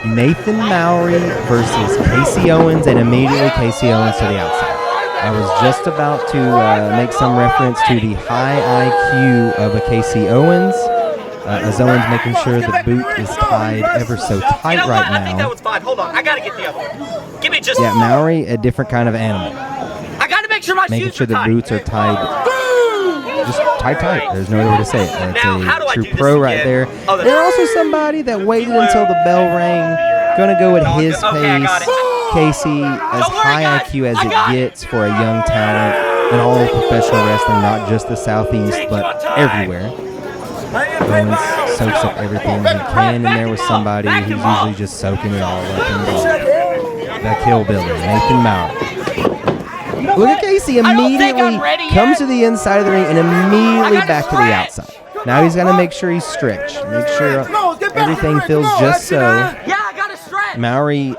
Nathan Mowery versus Kasey Owens, and immediately Kasey Owens to the outside. I was just about to make some reference to the high IQ of a Kasey Owens, as Owens making sure the boot is tied ever so tight right now. I think that was 5. Hold on, I gotta get the other one. Give me just. Yeah, Mowery, a different kind of animal. I gotta make sure my making shoes sure are the tight. boots are tied. Just tight. There's no other way to say it. Now, It's a true pro right there. And also somebody that waited until the bell rang. Gonna go at his pace. Kasey, as high IQ as it gets for a young talent in all of professional wrestling, not just the Southeast, but everywhere. Owens soaks up everything he can in there with somebody who's usually just soaking it all up in the Killbilly, Nathan Mowery. Look at Kasey immediately comes to the inside of the ring and immediately back to the outside. Now he's going to make sure he's stretched. Make sure everything feels just so. Yeah, I gotta stretch. Mowery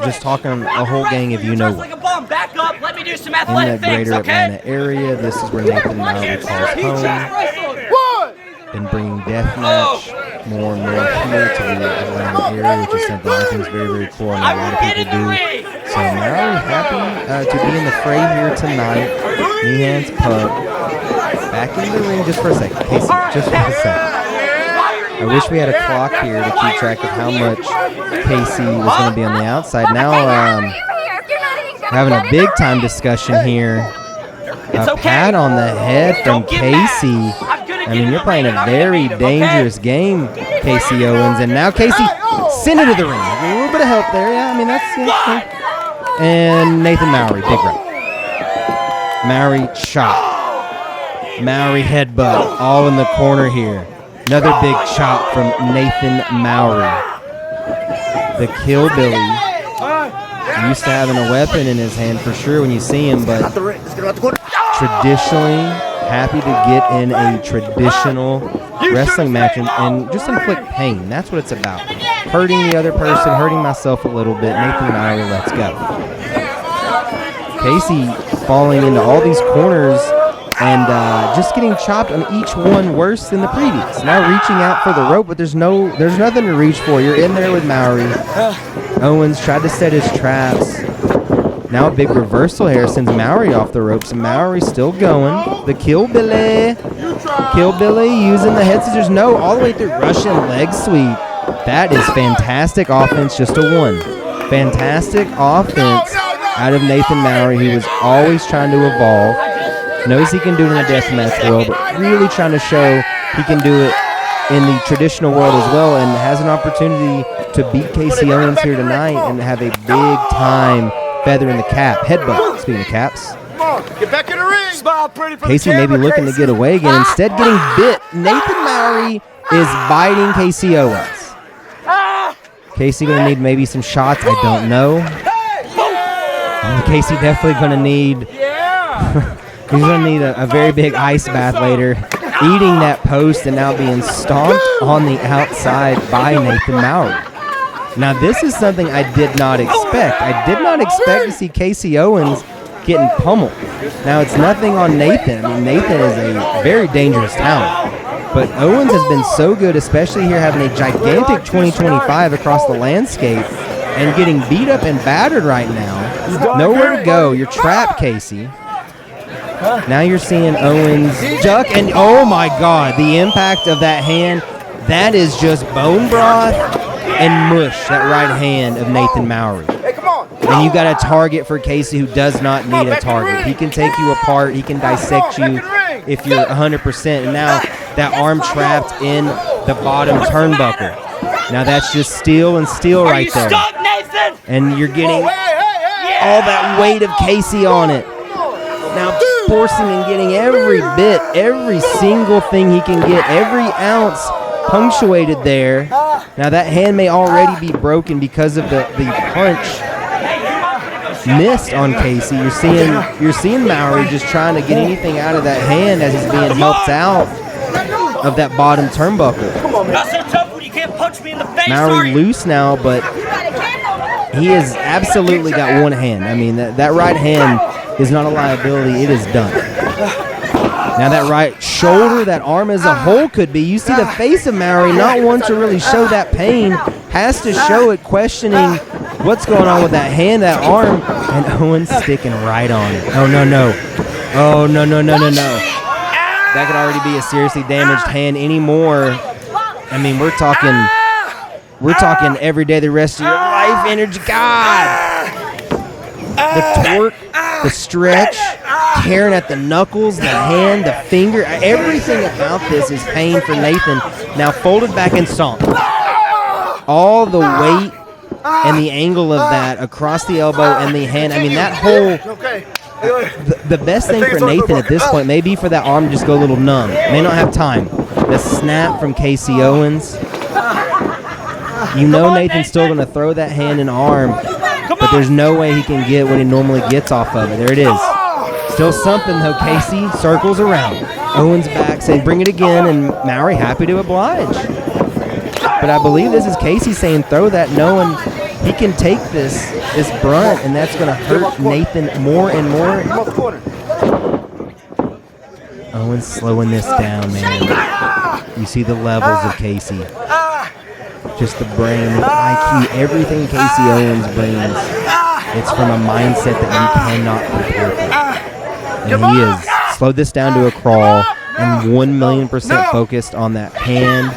just talking a whole gang of you-know-what. Like a bum. Back up. Let me do some In athletic the greater things, okay? Atlanta area, this is where Nathan Mowery calls home. Been bringing deathmatch more and more here to the Atlanta area, which is something I think is very, very cool, and a lot of people do. So Mowery happy to be in the fray here tonight. Knee hands pub. Back in the ring just for a second. Kasey, just for a second. I wish we had a clock here to keep track of how much Kasey was going to be on the outside. Now having a big time discussion here. A pat on the head from Kasey. I mean, you're playing a very dangerous game, Kasey Owens. And now Kasey sent it to the ring. A little bit of help there. Yeah, I mean, that's and Nathan Mowery, big right. Mowery chop. Mowery headbutt all in the corner here. Another big chop from Nathan Mowery. The Killbilly. Used to having a weapon in his hand for sure when you see him, but traditionally happy to get in a traditional wrestling match and just inflict pain. That's what it's about. Hurting the other person, hurting myself a little bit. Nathan Mowery, let's go. Kasey falling into all these corners and just getting chopped on each one worse than the previous. Now reaching out for the rope, but there's nothing to reach for. You're in there with Mowery. Owens tried to set his traps. Now a big reversal here sends Mowery off the ropes, and Mowery's still going. The Killbilly using the head scissors. No, all the way through Russian leg sweep. That is fantastic offense, just a 1. Fantastic offense out of Nathan Mowery, who was always trying to evolve. Knows he can do it in the deathmatch world, but really trying to show he can do it in the traditional world as well, and has an opportunity to beat Kasey Owens here tonight and have a big-time feather in the cap. Headbutt, speaking of caps. Get back in the ring. Smile pretty for Kasey may be looking to get away again. Instead, getting bit. Nathan Mowery is biting Kasey Owens. Kasey going to need maybe some shots. I don't know. Kasey definitely going to need... He's going to need a very big ice bath later. Eating that post and now being stomped on the outside by Nathan Mowery. Now, this is something I did not expect. I did not expect to see Kasey Owens getting pummeled. Now, it's nothing on Nathan. I mean, Nathan is a very dangerous talent. But Owens has been so good, especially here having a gigantic 2025 across the landscape and getting beat up and battered right now. Nowhere to go. You're trapped, Kasey. Now you're seeing Owens duck, and oh my God, the impact of that hand, that is just bone broth and mush, that right hand of Nathan Mowery. And you got a target for Kasey who does not need a target. He can take you apart, he can dissect you if you're 100%. And now that arm trapped in the bottom turnbuckle. Now that's just steel and steel right there. And you're getting all that weight of Kasey on it. Now forcing and getting every bit, every single thing he can get, every ounce punctuated there. Now that hand may already be broken because of the punch missed on Kasey. You're seeing Mowery just trying to get anything out of that hand as he's being helped out of that bottom turnbuckle. Mowery loose now, but he has absolutely got one hand. I mean, that right hand is not a liability. It is done. Now that right shoulder, that arm as a whole could be. You see the face of Mowery not want to really show that pain. Has to show it, questioning what's going on with that hand, that arm. And Owens sticking right on it. Oh, no, no. Oh, no, no, no, no, no. That could already be a seriously damaged hand anymore. I mean, we're talking every day the rest of your life energy. God! The torque, the stretch, tearing at the knuckles, the hand, the finger. Everything about this is pain for Nathan. Now folded back and stomped. All the weight and the angle of that across the elbow and the hand. I mean, that whole... The best thing for Nathan at this point may be for that arm to just go a little numb. May not have time. The snap from Kasey Owens. You know Nathan's still going to throw that hand and arm, but there's no way he can get what he normally gets off of it. There it is. Still something, though. Kasey circles around. Owens back saying, bring it again, and Mowery happy to oblige. But I believe this is Kasey saying throw that, knowing he can take this brunt, and that's going to hurt Nathan more and more. Owens slowing this down, man. You see the levels of Kasey. Just the brain, the IQ, everything Kasey Owens brings. It's from a mindset that you cannot prepare for. And he has slowed this down to a crawl and 1,000,000% focused on that hand.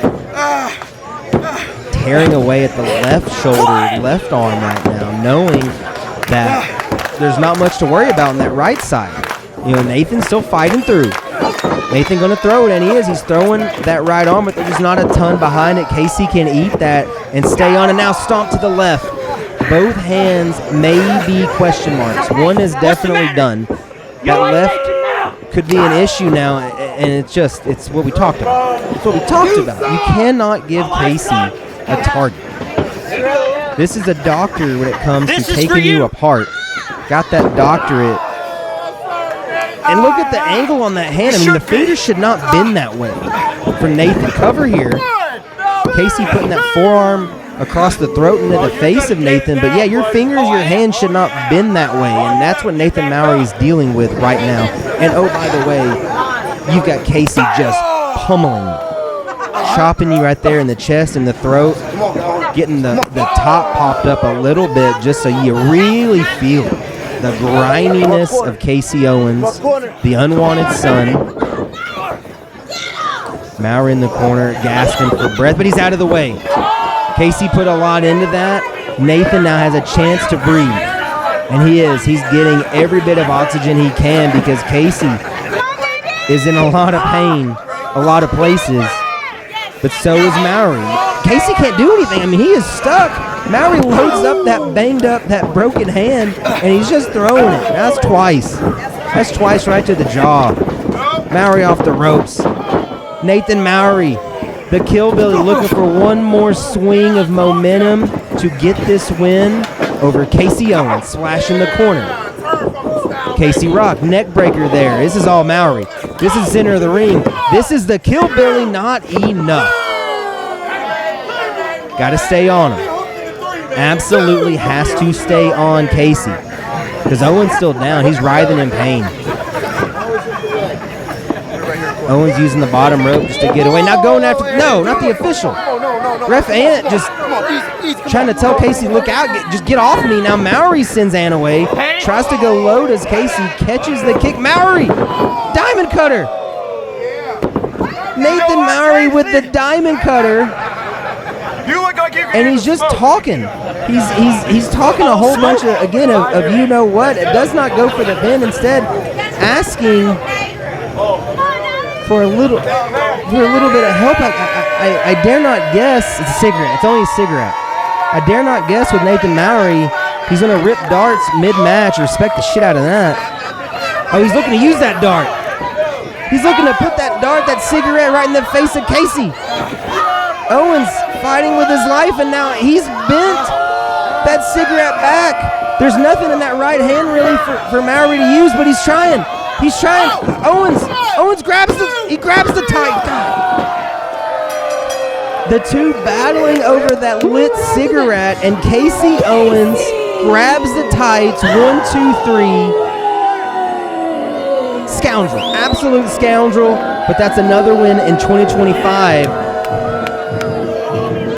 Tearing away at the left shoulder, left arm right now, knowing that there's not much to worry about on that right side. You know, Nathan's still fighting through. Nathan going to throw it, and he is. He's throwing that right arm, but there's just not a ton behind it. Kasey can eat that and stay on, and now stomp to the left. Both hands may be question marks. One is definitely done. That left could be an issue now, and it's what we talked about. It's what we talked about. You cannot give Kasey a target. This is a doctor when it comes to taking you apart. Got that doctorate. And look at the angle on that hand. I mean, the fingers should not bend that way. For Nathan, cover here. Kasey putting that forearm across the throat into the face of Nathan. But yeah, your fingers, your hand should not bend that way. And that's what Nathan Mowery is dealing with right now. And oh, by the way, you've got Kasey just pummeling you. Chopping you right there in the chest and the throat. Getting the top popped up a little bit just so you really feel it. The grindiness of Kasey Owens, the unwanted son. Mowery in the corner, gasping for breath, but he's out of the way. Kasey put a lot into that. Nathan now has a chance to breathe, and he is. He's getting every bit of oxygen he can because Kasey is in a lot of pain, a lot of places, but so is Mowery. Kasey can't do anything. I mean, he is stuck. Mowery loads up that banged up, that broken hand, and he's just throwing it. That's twice. That's twice right to the jaw. Mowery off the ropes. Nathan Mowery, the Killbilly, looking for one more swing of momentum to get this win over Kasey Owens. Splash in the corner. Kasey Rock, neck breaker there. This is all Mowery. This is center of the ring. This is the Killbilly, not enough. Got to stay on him. Absolutely has to stay on Kasey because Owens still down. He's writhing in pain. Owens using the bottom rope just to get away. Now going after, no, not the official. Ref Ant just trying to tell Kasey, look out, just get off me. Now Mowery sends Ant away. Tries to go low as Kasey catches the kick. Mowery, diamond cutter. Nathan Mowery with the diamond cutter. And he's just talking. He's talking a whole bunch of you know what. It does not go for the pin. Instead, asking for a little bit of help. I dare not guess. It's a cigarette. It's only a cigarette. I dare not guess with Nathan Mowery. He's gonna rip darts mid-match. Respect the shit out of that. Oh, he's looking to use that dart. He's looking to put that dart, that cigarette, right in the face of Kasey. Owens fighting with his life, and now he's bent that cigarette back. There's nothing in that right hand really for Mowery to use, but he's trying. He's trying. Owens grabs the tight. The two battling over that lit cigarette, and Kasey Owens grabs the tights. 1, 2, 3. scoundrel, absolute scoundrel. But that's another win in 2025